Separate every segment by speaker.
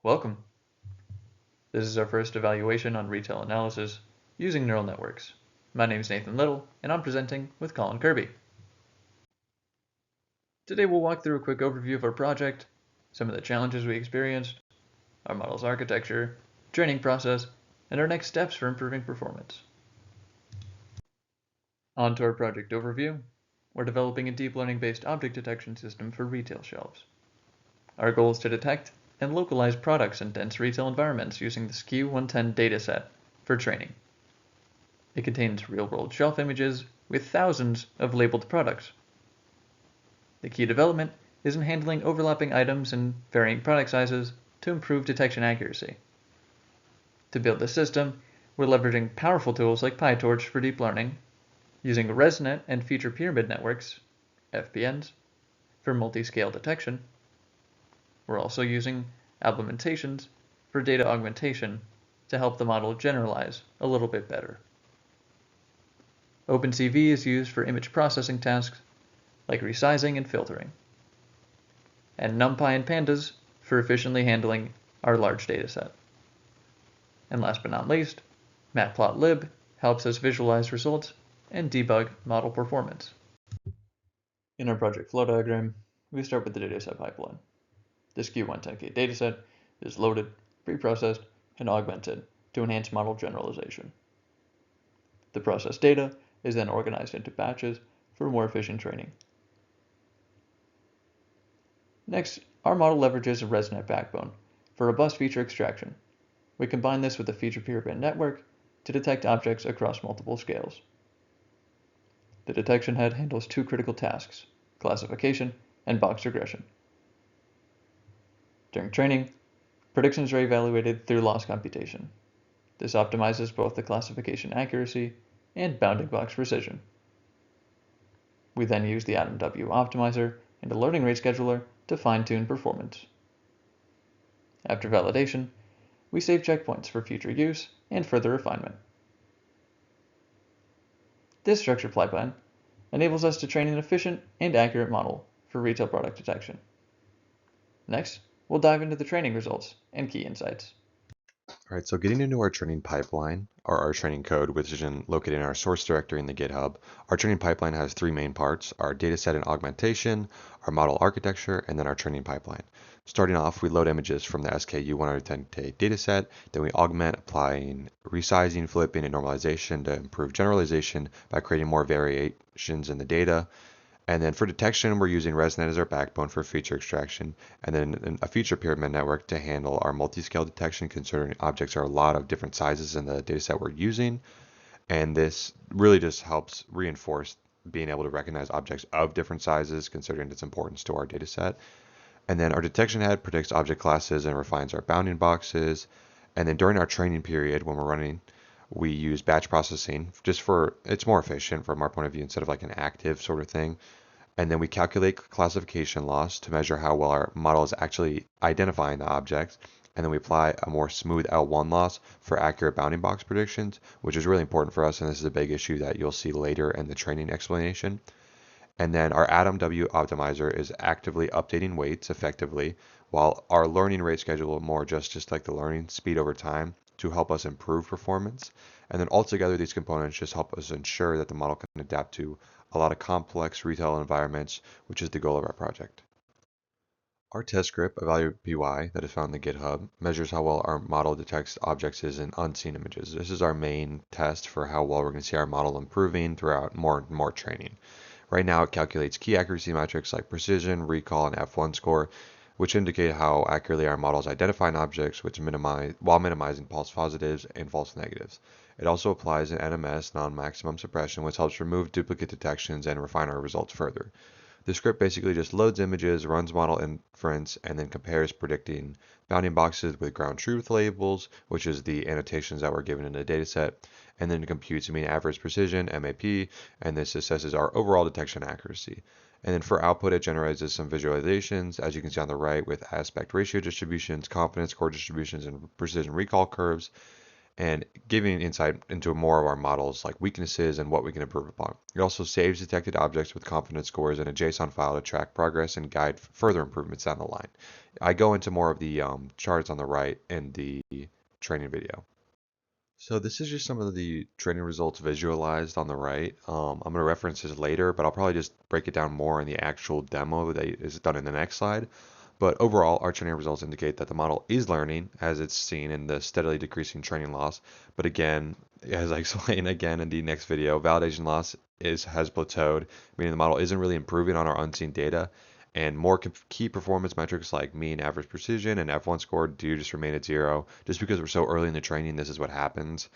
Speaker 1: Welcome. This is our first evaluation on retail analysis using neural networks. My name is Nathan Little, and I'm presenting with Colin Kirby. Today we'll walk through a quick overview of our project, some of the challenges we experienced, our model's architecture, training process, and our next steps for improving performance. On to our project overview. We're developing a deep learning-based object detection system for retail shelves. Our goal is to detect and localize products in dense retail environments using the SKU110 dataset for training. It contains real-world shelf images with thousands of labeled products. The key development is in handling overlapping items and varying product sizes to improve detection accuracy. To build this system, we're leveraging powerful tools like PyTorch for deep learning, using ResNet and feature pyramid networks, FPNs, for multi-scale detection. We're also using implementations for data augmentation to help the model generalize a little bit better. OpenCV is used for image processing tasks like resizing and filtering, and NumPy and Pandas for efficiently handling our large dataset. And last but not least, Matplotlib helps us visualize results and debug model performance. In our project flow diagram, we start with the dataset pipeline. The SKU110K dataset is loaded, preprocessed, and augmented to enhance model generalization. The processed data is then organized into batches for more efficient training. Next, our model leverages a ResNet backbone for robust feature extraction. We combine this with a feature pyramid network to detect objects across multiple scales. The detection head handles two critical tasks: classification and box regression. During training, predictions are evaluated through loss computation. This optimizes both the classification accuracy and bounding box precision. We then use the i2dl optimizer and a learning rate scheduler to fine-tune performance. After validation, we save checkpoints for future use and further refinement. This structured pipeline enables us to train an efficient and accurate model for retail product detection. Next, we'll dive into the training results and key insights.
Speaker 2: All right, so getting into our training pipeline, or our training code, which is located in our source directory in the GitHub, our training pipeline has three main parts: our dataset and augmentation, our model architecture, and then our training pipeline. Starting off, we load images from the SKU110K dataset, then we augment, applying resizing, flipping, and normalization to improve generalization by creating more variations in the data. And then for detection, we're using ResNet as our backbone for feature extraction, and then a feature pyramid network to handle our multi-scale detection, considering objects are a lot of different sizes in the dataset we're using. And this really just helps reinforce being able to recognize objects of different sizes, considering its importance to our dataset. And then our detection head predicts object classes and refines our bounding boxes. And then during our training period, when we're running, we use batch processing just for, it's more efficient from our point of view instead of like an active sort of thing. And then we calculate classification loss to measure how well our model is actually identifying the objects. And then we apply a more smooth L1 loss for accurate bounding box predictions, which is really important for us. And this is a big issue that you'll see later in the training explanation. And then our i2dl optimizer is actively updating weights effectively, while our learning rate scheduler more just like the learning speed over time to help us improve performance. And then altogether, these components just help us ensure that the model can adapt to a lot of complex retail environments, which is the goal of our project. Our test script, Eval1, that is found in the GitHub, measures how well our model detects objects in unseen images. This is our main test for how well we're going to see our model improving throughout more and more training. Right now, it calculates key accuracy metrics like precision, recall, and F1 score, which indicate how accurately our models identify objects, while minimizing false positives and false negatives. It also applies an NMS, non-maximum suppression, which helps remove duplicate detections and refine our results further. The script basically just loads images, runs model inference, and then compares predicting bounding boxes with ground truth labels, which is the annotations that were given in the dataset, and then computes mean average precision, MAP, and this assesses our overall detection accuracy. And then for output, it generates some visualizations, as you can see on the right, with aspect ratio distributions, confidence score distributions, and precision recall curves. and giving insight into more of our models like weaknesses and what we can improve upon. It also saves detected objects with confidence scores in a JSON file to track progress and guide further improvements down the line. I go into more of the charts on the right in the training video. So this is just some of the training results visualized on the right. I'm going to reference this later, but I'll probably just break it down more in the actual demo that is done in the next slide. But overall, our training results indicate that the model is learning, as it's seen in the steadily decreasing training loss. But again, as I explain again in the next video, validation loss has plateaued, meaning the model isn't really improving on our unseen data. And more key performance metrics like mean average precision and F1 score do just remain at zero. Just because we're so early in the training, this is what happens.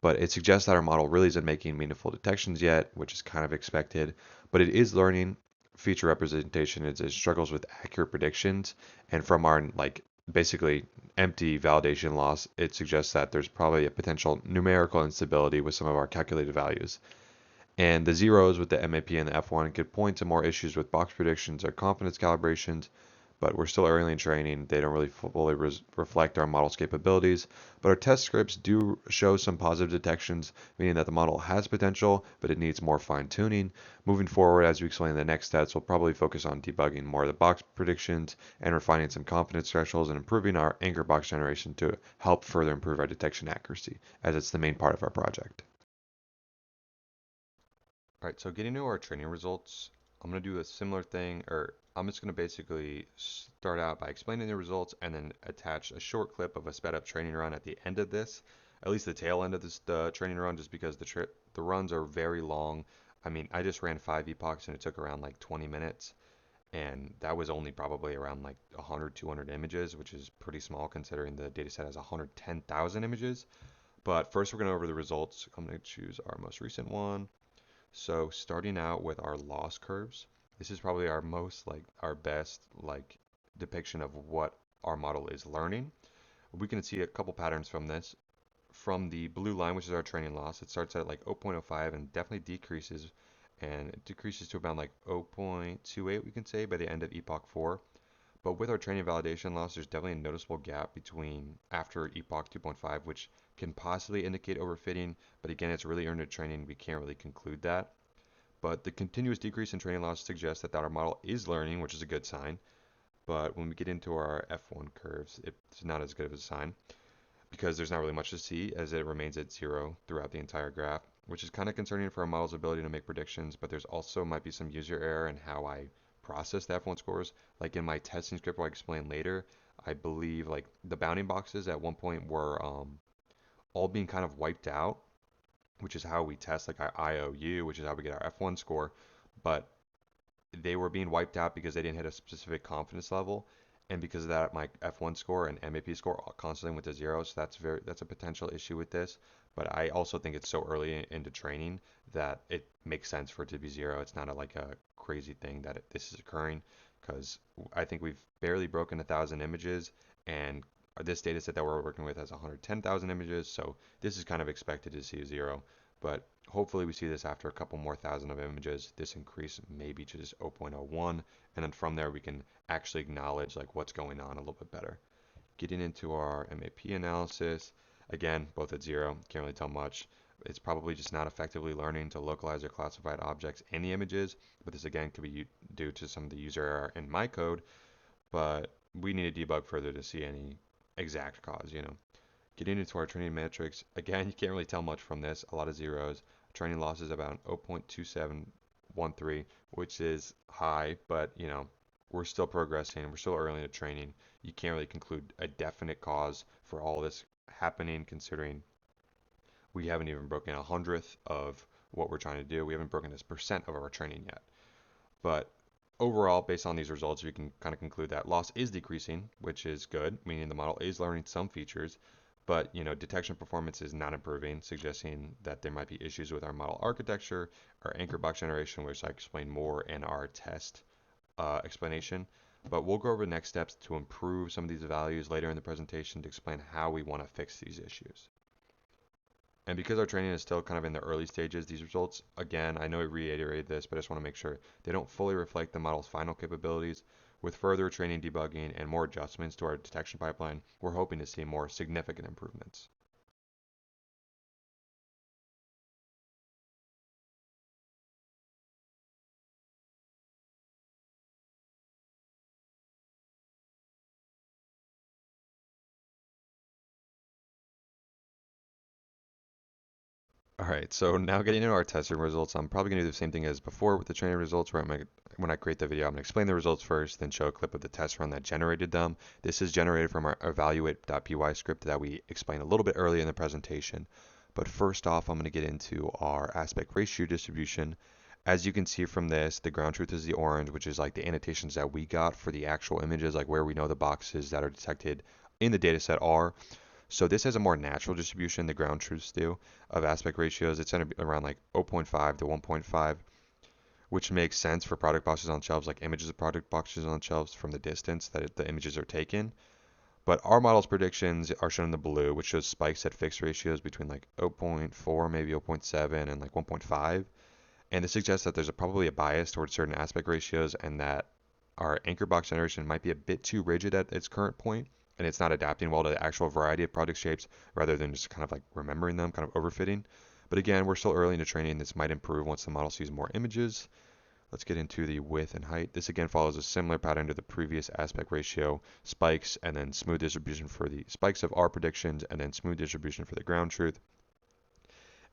Speaker 2: But it suggests that our model really isn't making meaningful detections yet, which is kind of expected. But it is learning feature representation. It struggles with accurate predictions. And from our basically empty validation loss, it suggests that there's probably a potential numerical instability with some of our calculated values. And the zeros with the MAP and the F1 could point to more issues with box predictions or confidence calibrations, but we're still early in training. They don't really fully reflect our model's capabilities, but our test scripts do show some positive detections, meaning that the model has potential, but it needs more fine tuning. Moving forward, as we explain in the next steps, we'll probably focus on debugging more of the box predictions and refining some confidence thresholds and improving our anchor box generation to help further improve our detection accuracy, as it's the main part of our project. All right, so getting to our training results, I'm going to do a similar thing, or I'm just going to basically start out by explaining the results and then attach a short clip of a sped up training run at the end of this, at least the tail end of the training run, just because the runs are very long. I mean, I just ran 5 epochs and it took around like 20 minutes, and that was only probably around like 100, 200 images, which is pretty small considering the dataset has 110,000 images. But first, we're going to go over the results. I'm going to choose our most recent one. So starting out with our loss curves, this is probably our most our best depiction of what our model is learning. We can see a couple patterns from this. From the blue line, which is our training loss, it starts at like 0.05 and definitely decreases, and it decreases to about like 0.28 we can say by the end of epoch 4. But with our training validation loss, there's definitely a noticeable gap between after epoch 2.5, which can possibly indicate overfitting, but again, it's really early training. We can't really conclude that. But the continuous decrease in training loss suggests that our model is learning, which is a good sign. But when we get into our F1 curves, it's not as good of a sign because there's not really much to see as it remains at zero throughout the entire graph, which is kind of concerning for our model's ability to make predictions. But there's also might be some user error in how I process the F1 scores. Like in my testing script, I'll explain later, I believe like the bounding boxes at one point were all being kind of wiped out, which is how we test like our IOU, which is how we get our F1 score. But they were being wiped out because they didn't hit a specific confidence level, and because of that, my F1 score and MAP score constantly went to zero. So that's a potential issue with this. But I also think it's so early into training that it makes sense for it to be zero. It's not like a crazy thing that this is occurring, because I think we've barely broken 1,000 images, and this data set that we're working with has 110,000 images. So this is kind of expected to see a zero. But hopefully we see this after a couple more thousand of images, this increase maybe to just 0.01, and then from there we can actually acknowledge like what's going on a little bit better. Getting into our MAP analysis, again, both at zero, can't really tell much. It's probably just not effectively learning to localize or classified objects in the images, but this again could be due to some of the user error in my code, but we need to debug further to see any exact cause. Getting into our training metrics, again, you can't really tell much from this. A lot of zeros. Training loss is about 0.2713, which is high, but we're still progressing. We're still early in the training. You can't really conclude a definite cause for all this happening, considering we haven't even broken 100th of what we're trying to do. We haven't broken this percent of our training yet. But overall, based on these results, we can kind of conclude that loss is decreasing, which is good, meaning the model is learning some features, but detection performance is not improving, suggesting that there might be issues with our model architecture, our anchor box generation, which I explain more in our test explanation. But we'll go over next steps to improve some of these values later in the presentation to explain how we want to fix these issues. And because our training is still kind of in the early stages, these results, again, I know I reiterated this, but I just want to make sure they don't fully reflect the model's final capabilities. With further training, debugging, and more adjustments to our detection pipeline, we're hoping to see more significant improvements. All right, so now getting into our testing results, I'm probably gonna do the same thing as before with the training results, where when I create the video, I'm gonna explain the results first, then show a clip of the test run that generated them. This is generated from our evaluate.py script that we explained a little bit earlier in the presentation. But first off, I'm gonna get into our aspect ratio distribution. As you can see from this, the ground truth is the orange, which is like the annotations that we got for the actual images, like where we know the boxes that are detected in the data set are. So this has a more natural distribution, the ground truths do, of aspect ratios. It's around like zero point 0.5 to 1.5, which makes sense for product boxes on shelves, like images of product boxes on shelves from the distance that the images are taken. But our model's predictions are shown in the blue, which shows spikes at fixed ratios between like zero point 0.4, maybe 0.7, and like 1.5. And this suggests that there's probably a bias towards certain aspect ratios and that our anchor box generation might be a bit too rigid at its current point, and it's not adapting well to the actual variety of product shapes rather than just kind of like remembering them, kind of overfitting. But again, we're still early into training. This might improve once the model sees more images. Let's get into the width and height. This again follows a similar pattern to the previous aspect ratio spikes and then smooth distribution for the spikes of our predictions and then smooth distribution for the ground truth.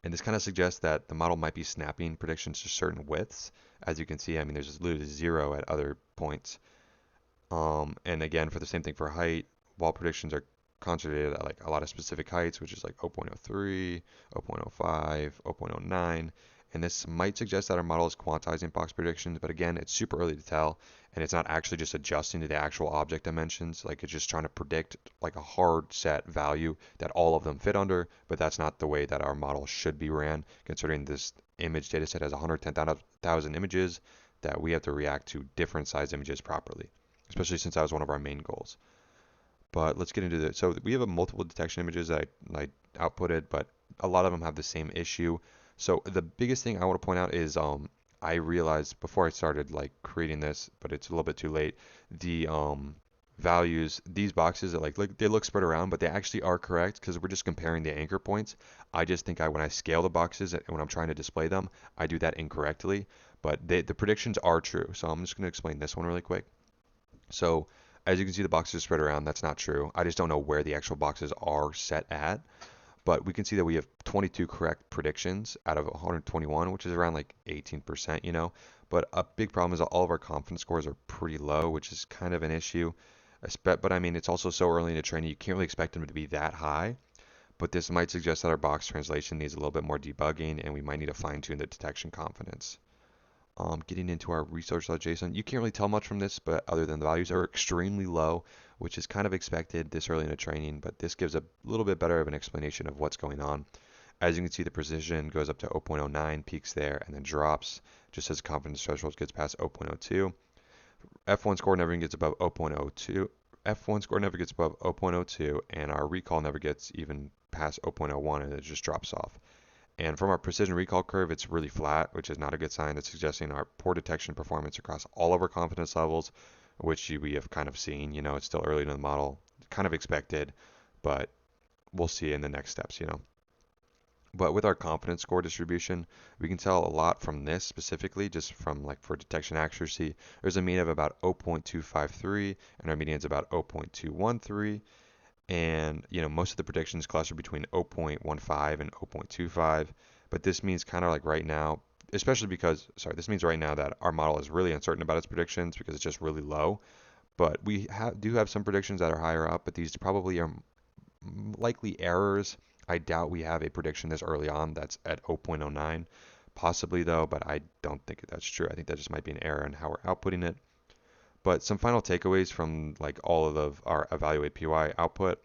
Speaker 2: And this kind of suggests that the model might be snapping predictions to certain widths. As you can see, I mean, there's literally 0 at other points. And again, for the same thing for height, while predictions are concentrated at like a lot of specific heights, which is like 0.03, 0.05, 0.09, and this might suggest that our model is quantizing box predictions, but again, it's super early to tell, and it's not actually just adjusting to the actual object dimensions, like it's just trying to predict like a hard set value that all of them fit under, but that's not the way that our model should be ran, considering this image data set has 110,000 images that we have to react to different size images properly, especially since that was one of our main goals. But let's get into it. So we have a multiple detection images that I outputted, but a lot of them have the same issue. So the biggest thing I want to point out is I realized before I started like creating this, but it's a little bit too late. The values, these boxes that like they look spread around, but they actually are correct because we're just comparing the anchor points. I just think when I scale the boxes and when I'm trying to display them, I do that incorrectly. But the predictions are true. So I'm just going to explain this one really quick. So as you can see, the boxes are spread around. That's not true. I just don't know where the actual boxes are set at. But we can see that we have 22 correct predictions out of 121, which is around like 18%, you know. But a big problem is that all of our confidence scores are pretty low, which is kind of an issue. But I mean, it's also so early in the training, you can't really expect them to be that high. But this might suggest that our box translation needs a little bit more debugging, and we might need to fine tune the detection confidence. Getting into our research.json, you can't really tell much from this, but other than the values are extremely low, which is kind of expected this early in the training, but this gives a little bit better of an explanation of what's going on. As you can see, the precision goes up to 0.09, peaks there, and then drops just as confidence threshold gets past 0.02. F1 score never gets above 0.02. F1 score never gets above 0.02, and our recall never gets even past 0.01, and it just drops off. And from our precision recall curve, it's really flat, which is not a good sign. That's suggesting our poor detection performance across all of our confidence levels, which we have kind of seen. You know, it's still early in the model, kind of expected, but we'll see in the next steps, you know. But with our confidence score distribution, we can tell a lot from this specifically, just from like for detection accuracy. There's a mean of about 0.253, and our median is about 0.213. And you know, most of the predictions cluster between 0.15 and 0.25, but this means kind of like right now, especially because, sorry, this means right now that our model is really uncertain about its predictions because it's just really low. But we do have some predictions that are higher up, but these probably are likely errors. I doubt we have a prediction this early on that's at 0.09, possibly though, but I don't think that's true. I think that just might be an error in how we're outputting it. But some final takeaways from like all of our evaluate PY output.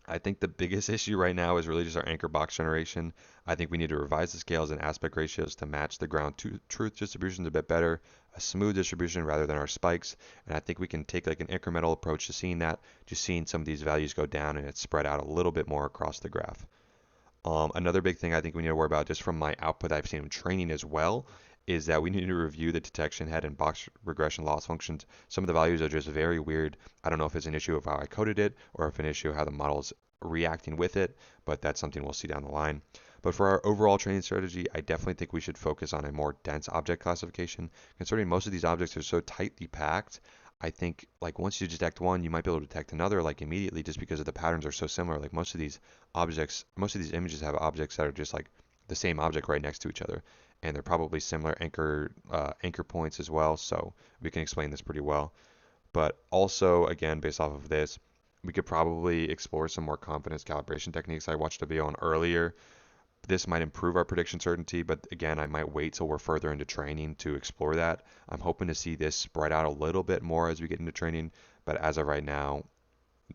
Speaker 2: I think the biggest issue right now is really just our anchor box generation. I think we need to revise the scales and aspect ratios to match the ground truth distributions a bit better, a smooth distribution rather than our spikes. And I think we can take like an incremental approach to seeing that, just seeing some of these values go down and it's spread out a little bit more across the graph. Another big thing I think we need to worry about just from my output I've seen in training as well is that we need to review the detection head and box regression loss functions. Some of the values are just very weird. I don't know if it's an issue of how I coded it or if an issue of how the model is reacting with it, but that's something we'll see down the line. But for our overall training strategy, I definitely think we should focus on a more dense object classification. Considering most of these objects are so tightly packed, I think like once you detect one, you might be able to detect another like immediately just because of the patterns are so similar. Like most of these objects, most of these images have objects that are just like the same object right next to each other, and they're probably similar anchor points as well. So we can explain this pretty well. But also, again, based off of this, we could probably explore some more confidence calibration techniques. I watched a video on earlier. This might improve our prediction certainty, but again, I might wait till we're further into training to explore that. I'm hoping to see this spread out a little bit more as we get into training, but as of right now,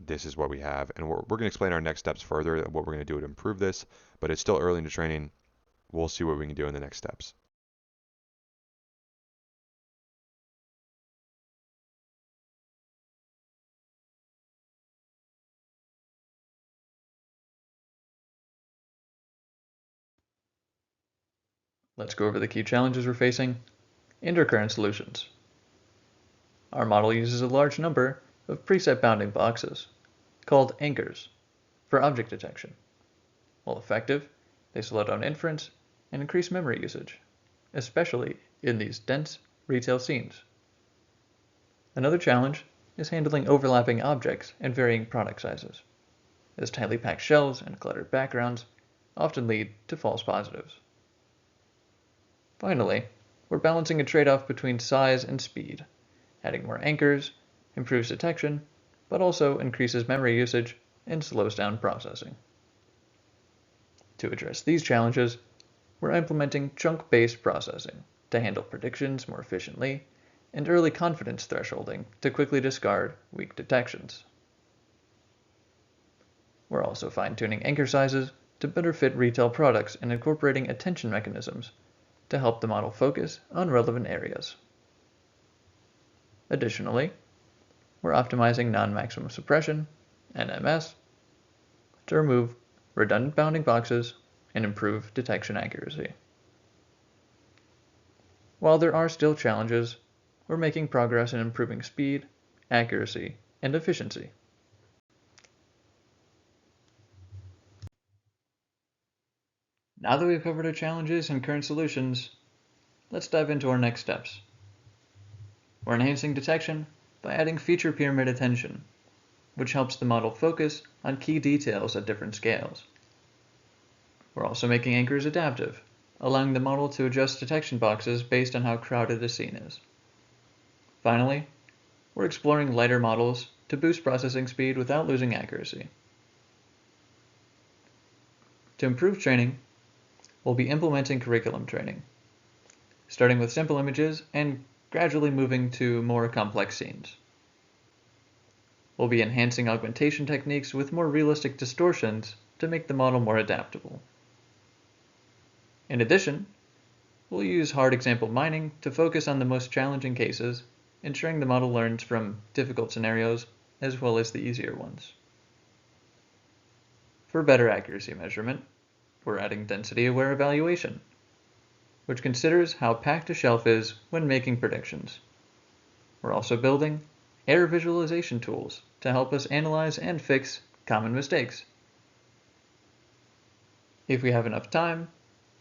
Speaker 2: this is what we have. And we're going to explain our next steps further, what we're going to do to improve this, but it's still early into training. We'll see what we can do in the next steps.
Speaker 1: Let's go over the key challenges we're facing and our current solutions. Our model uses a large number of preset bounding boxes, called anchors, for object detection. While effective, they slow down inference and increase memory usage, especially in these dense retail scenes. Another challenge is handling overlapping objects and varying product sizes, as tightly packed shelves and cluttered backgrounds often lead to false positives. Finally, we're balancing a trade-off between size and speed. Adding more anchors improves detection, but also increases memory usage and slows down processing. To address these challenges, we're implementing chunk-based processing to handle predictions more efficiently and early confidence thresholding to quickly discard weak detections. We're also fine-tuning anchor sizes to better fit retail products and incorporating attention mechanisms to help the model focus on relevant areas. Additionally, we're optimizing non-maximum suppression, NMS, to remove redundant bounding boxes and improve detection accuracy. While there are still challenges, we're making progress in improving speed, accuracy, and efficiency. Now that we've covered our challenges and current solutions, let's dive into our next steps. We're enhancing detection by adding feature pyramid attention, which helps the model focus on key details at different scales. We're also making anchors adaptive, allowing the model to adjust detection boxes based on how crowded a scene is. Finally, we're exploring lighter models to boost processing speed without losing accuracy. To improve training, we'll be implementing curriculum training, starting with simple images and gradually moving to more complex scenes. We'll be enhancing augmentation techniques with more realistic distortions to make the model more adaptable. In addition, we'll use hard example mining to focus on the most challenging cases, ensuring the model learns from difficult scenarios as well as the easier ones. For better accuracy measurement, we're adding density-aware evaluation, which considers how packed a shelf is when making predictions. We're also building error visualization tools to help us analyze and fix common mistakes. If we have enough time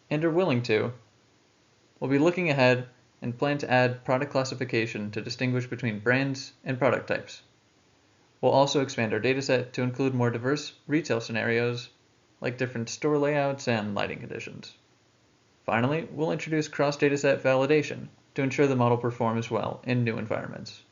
Speaker 1: and are willing to, we'll be looking ahead and plan to add product classification to distinguish between brands and product types. We'll also expand our dataset to include more diverse retail scenarios like different store layouts and lighting conditions. Finally, we'll introduce cross-dataset validation to ensure the model performs well in new environments.